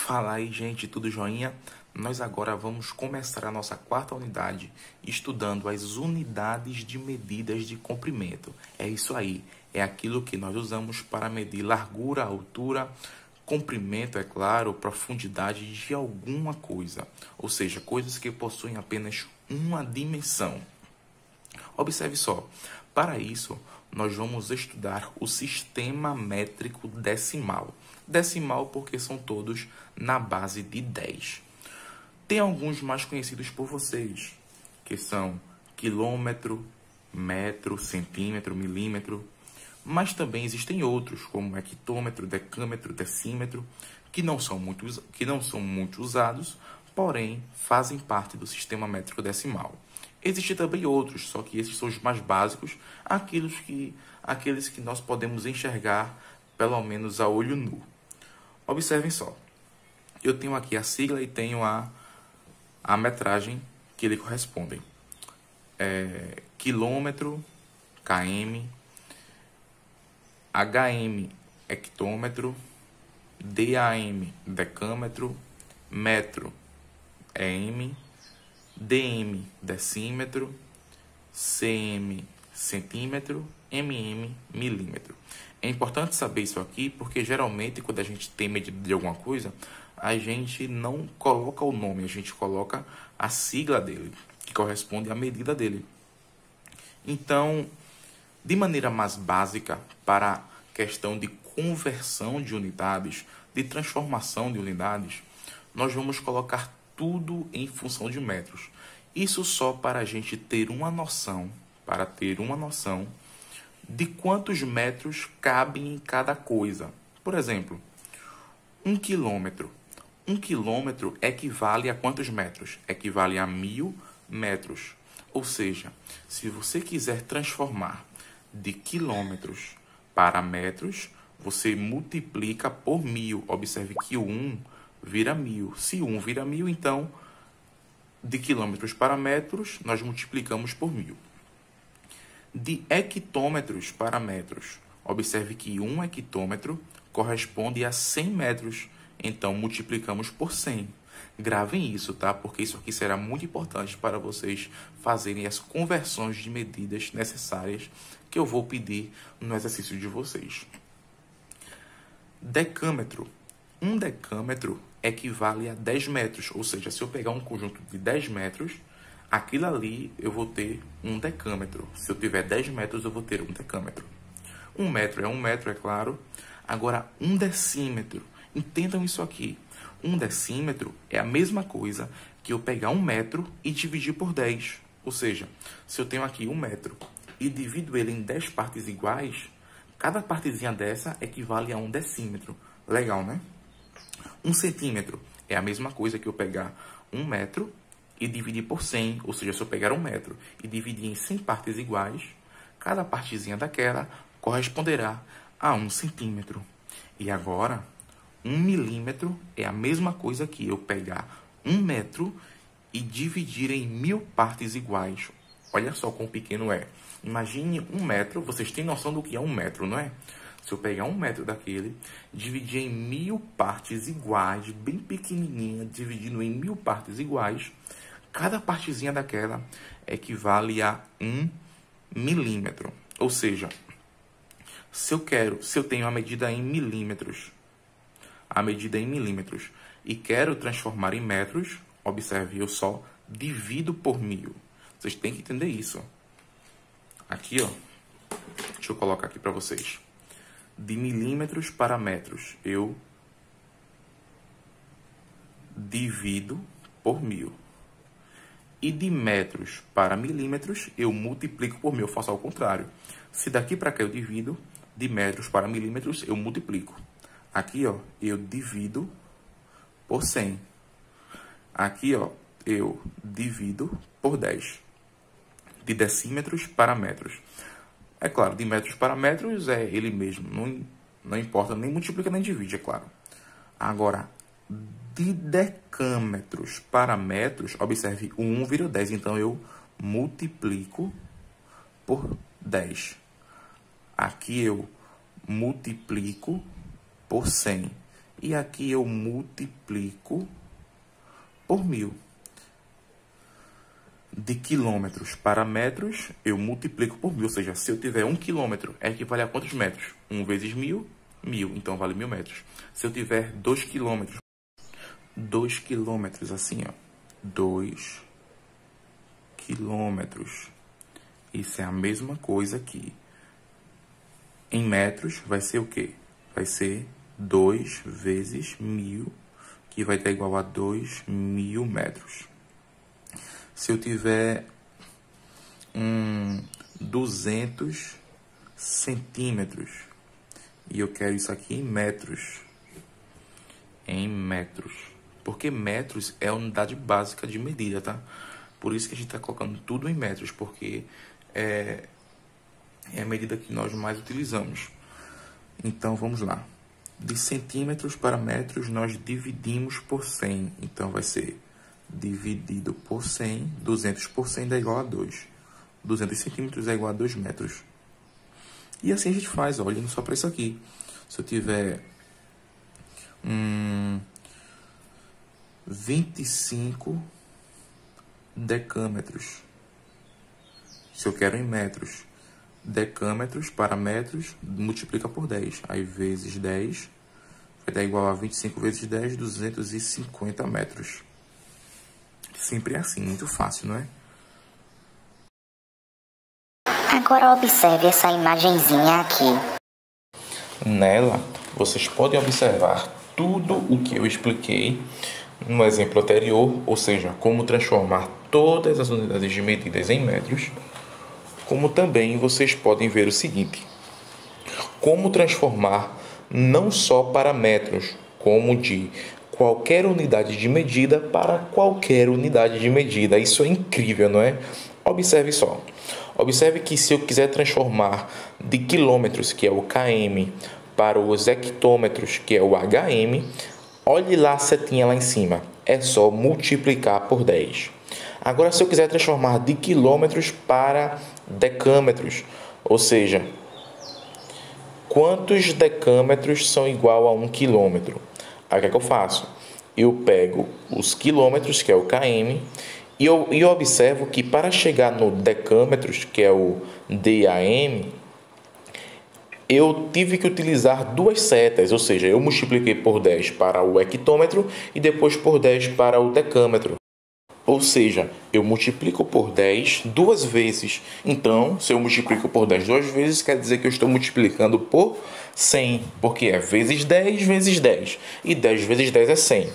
Fala aí, gente, tudo joinha? Nós agora vamos começar a nossa quarta unidade estudando as unidades de medidas de comprimento. É isso aí, é aquilo que nós usamos para medir largura, altura, comprimento, é claro, profundidade de alguma coisa, ou seja, coisas que possuem apenas uma dimensão. Observe só, para isso nós vamos estudar o sistema métrico decimal. Decimal porque são todos na base de 10. Tem alguns mais conhecidos por vocês, que são quilômetro, metro, centímetro, milímetro, mas também existem outros, como hectômetro, decâmetro, decímetro, que não são muito usados, porém fazem parte do sistema métrico decimal. Existem também outros, só que esses são os mais básicos, aqueles que nós podemos enxergar, pelo menos a olho nu. Observem só, eu tenho aqui a sigla e tenho a metragem que lhe correspondem. Quilômetro, km, HM, hectômetro, DAM, decâmetro, metro, EM, DM, decímetro, CM, centímetro, MM, milímetro. É importante saber isso aqui, porque geralmente quando a gente tem medida de alguma coisa, a gente não coloca o nome, a gente coloca a sigla dele, que corresponde à medida dele. Então, de maneira mais básica, para a questão de conversão de unidades, de transformação de unidades, nós vamos colocar tudo em função de metros. Isso só para a gente ter uma noção, de quantos metros cabem em cada coisa. Por exemplo, 1 quilômetro. 1 quilômetro equivale a quantos metros? Equivale a 1000 metros. Ou seja, se você quiser transformar de quilômetros para metros, você multiplica por 1000. Observe que o 1 vira 1000. Se 1 vira 1000, então, de quilômetros para metros, nós multiplicamos por 1000. De hectômetros para metros, observe que 1 hectômetro corresponde a 100 metros. Então, multiplicamos por 100. Gravem isso, tá? Porque isso aqui será muito importante para vocês fazerem as conversões de medidas necessárias que eu vou pedir no exercício de vocês. Decâmetro. 1 decâmetro equivale a 10 metros. Ou seja, se eu pegar um conjunto de 10 metros, aquilo ali eu vou ter 1 decâmetro. Se eu tiver 10 metros, eu vou ter 1 decâmetro. 1 metro é 1 metro, é claro. Agora, 1 decímetro. Entendam isso aqui. 1 decímetro é a mesma coisa que eu pegar 1 metro e dividir por 10. Ou seja, se eu tenho aqui 1 metro e divido ele em 10 partes iguais, cada partezinha dessa equivale a 1 decímetro. Legal, né? 1 centímetro é a mesma coisa que eu pegar 1 metro e dividir por 100. Ou seja, se eu pegar 1 metro e dividir em 100 partes iguais, cada partezinha daquela corresponderá a 1 centímetro. E agora, 1 milímetro é a mesma coisa que eu pegar 1 metro e dividir em 1000 partes iguais. Olha só quão pequeno é. Imagine 1 metro, vocês têm noção do que é 1 metro, não é? Se eu pegar 1 metro daquele, dividir em 1000 partes iguais, bem pequenininha, dividindo em 1000 partes iguais, cada partezinha daquela equivale a 1 milímetro. Ou seja, se eu tenho a medida em milímetros, e quero transformar em metros, observe, eu só divido por 1000. Vocês têm que entender isso. Aqui, ó, deixa eu colocar aqui para vocês. De milímetros para metros, eu divido por 1000. E de metros para milímetros, eu multiplico por 1000. Eu faço ao contrário. Se daqui para cá eu divido, de metros para milímetros, eu multiplico. Aqui, ó, eu divido por 100. Aqui, ó, eu divido por 10. De decímetros para metros. É claro, de metros para metros é ele mesmo. Não importa, nem multiplica nem divide, é claro. Agora, de decâmetros para metros, observe, o 1 vira 10. Então, eu multiplico por 10. Aqui eu multiplico por 100. E aqui eu multiplico por 1000. De quilômetros para metros, eu multiplico por 1000. Ou seja, se eu tiver 1 quilômetro, equivale a quantos metros? 1 vezes 1000, 1000. Então, vale 1000 metros. Se eu tiver 2 quilômetros, 2 quilômetros assim, ó. 2 quilômetros. Isso é a mesma coisa aqui. Em metros, vai ser o quê? Vai ser 2 vezes 1000, que vai dar igual a 2000 metros. Se eu tiver 200 centímetros e eu quero isso aqui em metros. Em metros. Porque metros é a unidade básica de medida, tá? Por isso que a gente está colocando tudo em metros, porque é a medida que nós mais utilizamos. Então, vamos lá. De centímetros para metros, nós dividimos por 100. Então, vai ser dividido por 100. 200 por 100 dá igual a 2. 200 centímetros é igual a 2 metros. E assim a gente faz, ó, olhando só para isso aqui. Se eu tiver 25 decâmetros. Se eu quero em metros. Decâmetros para metros, multiplica por 10. Aí, vezes 10, vai dar igual a 25 vezes 10, 250 metros. Sempre é assim, muito fácil, não é? Agora observe essa imagenzinha aqui. Nela, vocês podem observar tudo o que eu expliquei no exemplo anterior, ou seja, como transformar todas as unidades de medidas em metros, como também vocês podem ver o seguinte: como transformar não só para metros, como de qualquer unidade de medida para qualquer unidade de medida. Isso é incrível, não é? Observe só. Observe que se eu quiser transformar de quilômetros, que é o km, para os hectômetros, que é o hm, olhe lá a setinha lá em cima. É só multiplicar por 10. Agora, se eu quiser transformar de quilômetros para decâmetros, ou seja, quantos decâmetros são igual a 1 quilômetro? Aí o que é que eu faço? Eu pego os quilômetros, que é o km, e eu observo que para chegar no decâmetros, que é o DAM, eu tive que utilizar duas setas, ou seja, eu multipliquei por 10 para o hectômetro e depois por 10 para o decâmetro. Ou seja, eu multiplico por 10 duas vezes. Então, se eu multiplico por 10 duas vezes, quer dizer que eu estou multiplicando por 100, porque é vezes 10 vezes 10. E 10 vezes 10 é 100.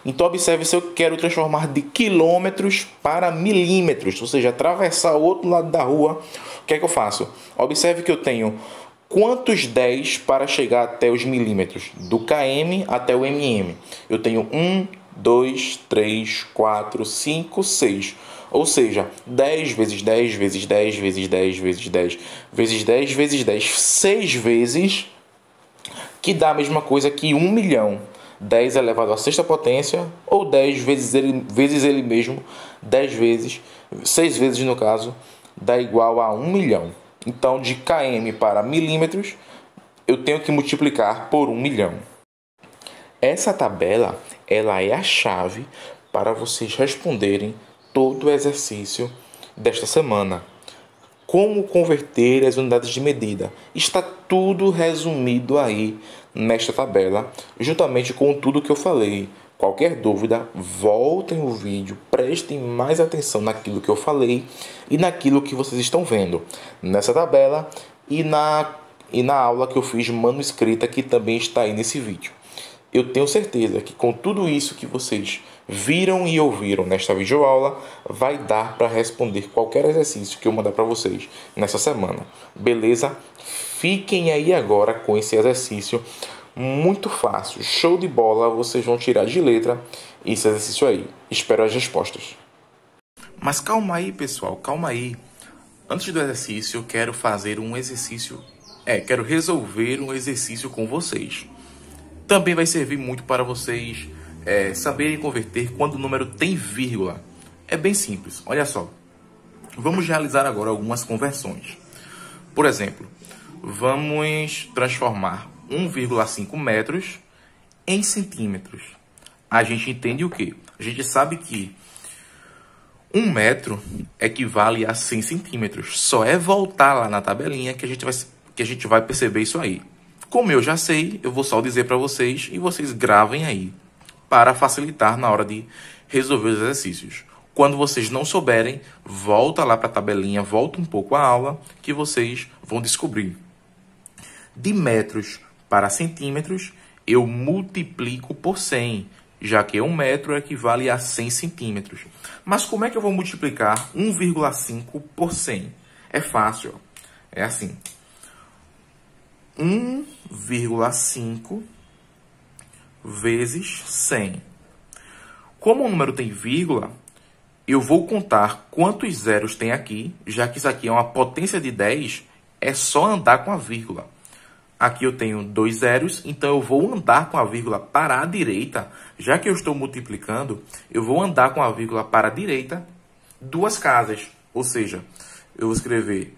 Então, observe se eu quero transformar de quilômetros para milímetros, ou seja, atravessar o outro lado da rua, o que é que eu faço? Observe que eu tenho quantos 10 para chegar até os milímetros, do km até o mm. Eu tenho 1, 2, 3, 4, 5, 6. Ou seja, 10 vezes 10 vezes 10 vezes 10 vezes 10 vezes 10 vezes 10, 6 vezes, que dá a mesma coisa que 1 milhão. 10 elevado à sexta potência, ou 10 vezes ele mesmo, 10 vezes, 6 vezes no caso, dá igual a 1 milhão. Então, de km para milímetros, eu tenho que multiplicar por 1 milhão. Essa tabela, ela é a chave para vocês responderem todo o exercício desta semana. Como converter as unidades de medida? Está tudo resumido aí nesta tabela, juntamente com tudo que eu falei. Qualquer dúvida, voltem o vídeo, prestem mais atenção naquilo que eu falei e naquilo que vocês estão vendo nessa tabela e na aula que eu fiz manuscrita, que também está aí nesse vídeo. Eu tenho certeza que com tudo isso que vocês viram e ouviram nesta videoaula, vai dar para responder qualquer exercício que eu mandar para vocês nessa semana. Beleza? Fiquem aí agora com esse exercício muito fácil, show de bola. Vocês vão tirar de letra esse exercício aí. Espero as respostas. Mas calma aí, pessoal, calma aí. Antes do exercício, eu quero fazer um exercício. Quero resolver um exercício com vocês. Também vai servir muito para vocês saberem converter quando o número tem vírgula. É bem simples, olha só. Vamos realizar agora algumas conversões. Por exemplo, vamos transformar 1,5 metros em centímetros. A gente entende o quê? A gente sabe que 1 metro equivale a 100 centímetros. Só é voltar lá na tabelinha que a gente vai perceber isso aí. Como eu já sei, eu vou só dizer para vocês e vocês gravem aí, para facilitar na hora de resolver os exercícios. Quando vocês não souberem, volta lá para a tabelinha, volta um pouco a aula, que vocês vão descobrir. De metros para centímetros, eu multiplico por 100, já que 1 metro equivale a 100 centímetros. Mas como é que eu vou multiplicar 1,5 por 100? É fácil, ó. É assim. 1,5 vezes 100. Como o número tem vírgula, eu vou contar quantos zeros tem aqui, já que isso aqui é uma potência de 10, é só andar com a vírgula. Aqui eu tenho 2 zeros, então eu vou andar com a vírgula para a direita. Já que eu estou multiplicando, eu vou andar com a vírgula para a direita 2 casas. Ou seja, eu vou escrever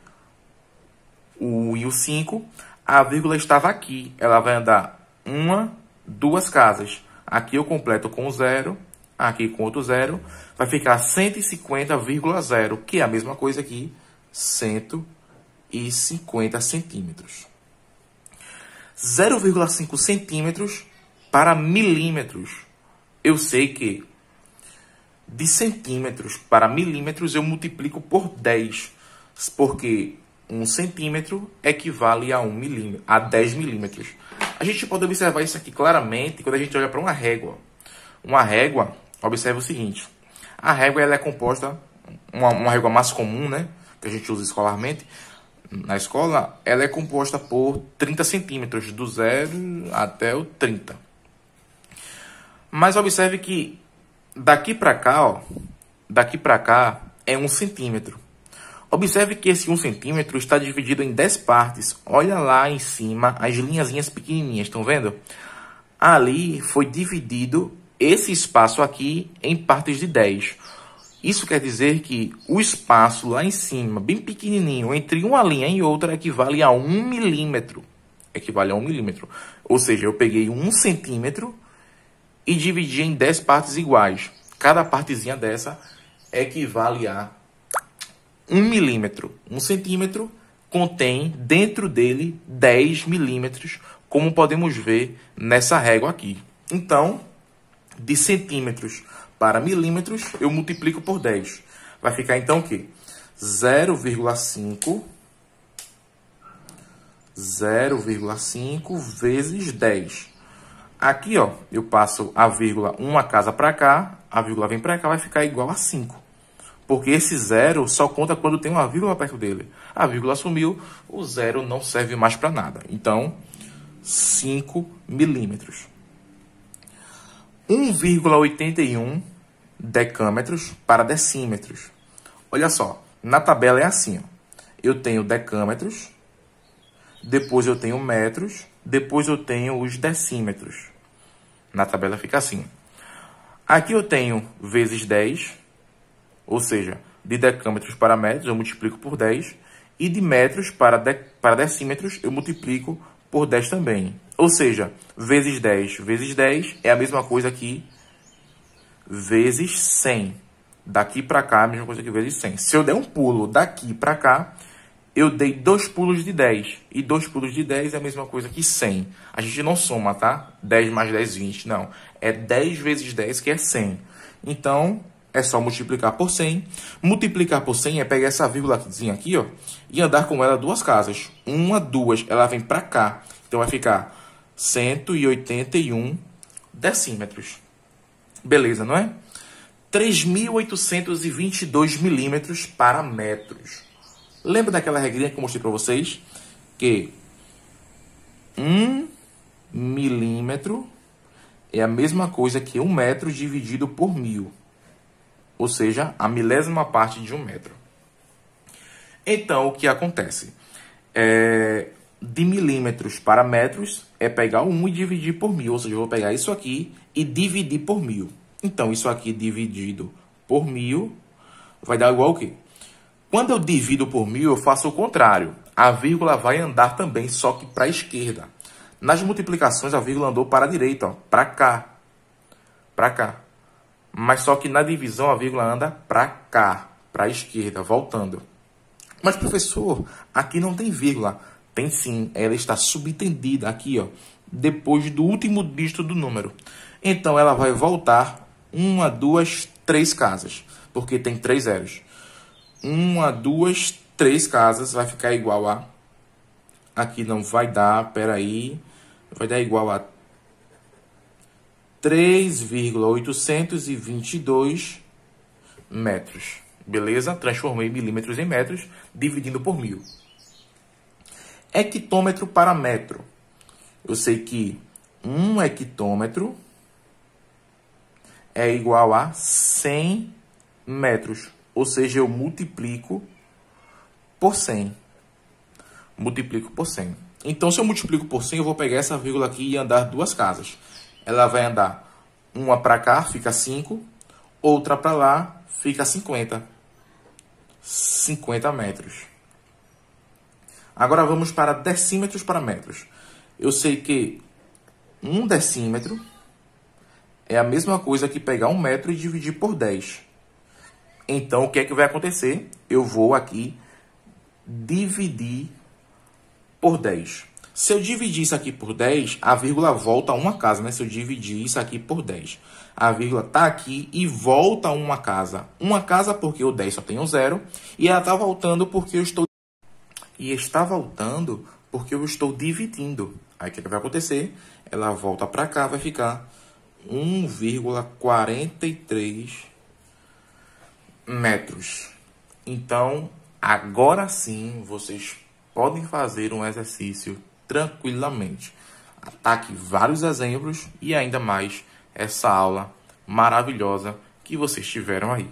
o 1 e o 5. A vírgula estava aqui. Ela vai andar 2 casas. Aqui eu completo com 0. Aqui com outro 0. Vai ficar 150,0, que é a mesma coisa aqui, 150 centímetros. 0,5 centímetros para milímetros. Eu sei que de centímetros para milímetros eu multiplico por 10, porque 1 centímetro equivale a 10 milímetros. A gente pode observar isso aqui claramente quando a gente olha para uma régua. Uma régua, observe o seguinte. A régua ela é composta, uma régua mais comum, né, que a gente usa escolarmente, na escola, ela é composta por 30 centímetros, do 0 até o 30. Mas observe que daqui para cá é 1 centímetro. Observe que esse 1 centímetro está dividido em 10 partes. Olha lá em cima as linhazinhas pequenininhas, estão vendo? Ali foi dividido esse espaço aqui em partes de 10. Isso quer dizer que o espaço lá em cima, bem pequenininho, entre uma linha e outra, equivale a 1 milímetro. Equivale a 1 milímetro. Ou seja, eu peguei 1 centímetro e dividi em 10 partes iguais. Cada partezinha dessa equivale a 1 milímetro. 1 centímetro contém dentro dele 10 milímetros, como podemos ver nessa régua aqui. Então, de centímetros para milímetros, eu multiplico por 10. Vai ficar, então, o quê? 0,5 vezes 10. Aqui, ó, eu passo a vírgula uma casa para cá, a vírgula vem para cá, vai ficar igual a 5. Porque esse zero só conta quando tem uma vírgula perto dele. A vírgula sumiu, o zero não serve mais para nada. Então, 5 milímetros. 1,81 decâmetros para decímetros. Olha só, na tabela é assim, ó. Eu tenho decâmetros, depois eu tenho metros, depois eu tenho os decímetros. Na tabela fica assim. Aqui eu tenho vezes 10, ou seja, de decâmetros para metros eu multiplico por 10, e de metros para decímetros eu multiplico por 10 também. Ou seja, vezes 10 é a mesma coisa que vezes 100. Daqui para cá é a mesma coisa que vezes 100. Se eu der um pulo daqui para cá, eu dei 2 pulos de 10. E 2 pulos de 10 é a mesma coisa que 100. A gente não soma, tá? 10 mais 10, 20. Não. É 10 vezes 10 que é 100. Então, é só multiplicar por 100. Multiplicar por 100 é pegar essa vírgulazinha aqui, ó, e andar com ela 2 casas. 1, 2. Ela vem para cá. Então, vai ficar 181 decímetros. Beleza, não é? 3.822 milímetros para metros. Lembra daquela regrinha que eu mostrei para vocês? Que 1 milímetro é a mesma coisa que 1 metro dividido por 1000. Ou seja, a milésima parte de 1 metro. Então, o que acontece? De milímetros para metros é pegar o 1 e dividir por 1000. Ou seja, eu vou pegar isso aqui e dividir por 1000. Então, isso aqui dividido por 1000 vai dar igual o quê? Quando eu divido por 1000, eu faço o contrário. A vírgula vai andar também, só que para a esquerda. Nas multiplicações, a vírgula andou para a direita, ó, para cá. Para cá. Mas só que na divisão, a vírgula anda para cá, para a esquerda, voltando. Mas, professor, aqui não tem vírgula. Tem sim, ela está subtendida aqui, ó, depois do último dígito do número. Então, ela vai voltar 1, 2, 3 casas, porque tem 3 zeros. 1, 2, 3 casas vai ficar igual a... Aqui não vai dar, peraí. Vai dar igual a 3,822 metros. Beleza? Transformei milímetros em metros, dividindo por 1000. Hectômetro para metro. Eu sei que 1 hectômetro é igual a 100 metros. Ou seja, eu multiplico por 100. Multiplico por 100. Então, se eu multiplico por 100, eu vou pegar essa vírgula aqui e andar 2 casas. Ela vai andar uma para cá, fica 5. Outra para lá, fica 50. 50 metros. Agora vamos para decímetros para metros. Eu sei que 1 decímetro é a mesma coisa que pegar 1 metro e dividir por 10. Então, o que é que vai acontecer? Eu vou aqui dividir por 10. Se eu dividir isso aqui por 10, a vírgula volta a uma casa, né? Se eu dividir isso aqui por 10, a vírgula está aqui e volta a uma casa. Uma casa porque o 10 só tem um zero e ela está voltando porque eu estou... E está voltando porque eu estou dividindo. Aí o que vai acontecer? Ela volta para cá, vai ficar 1,43 metros. Então, agora sim, vocês podem fazer um exercício tranquilamente. Ataque vários exemplos e ainda mais essa aula maravilhosa que vocês tiveram aí.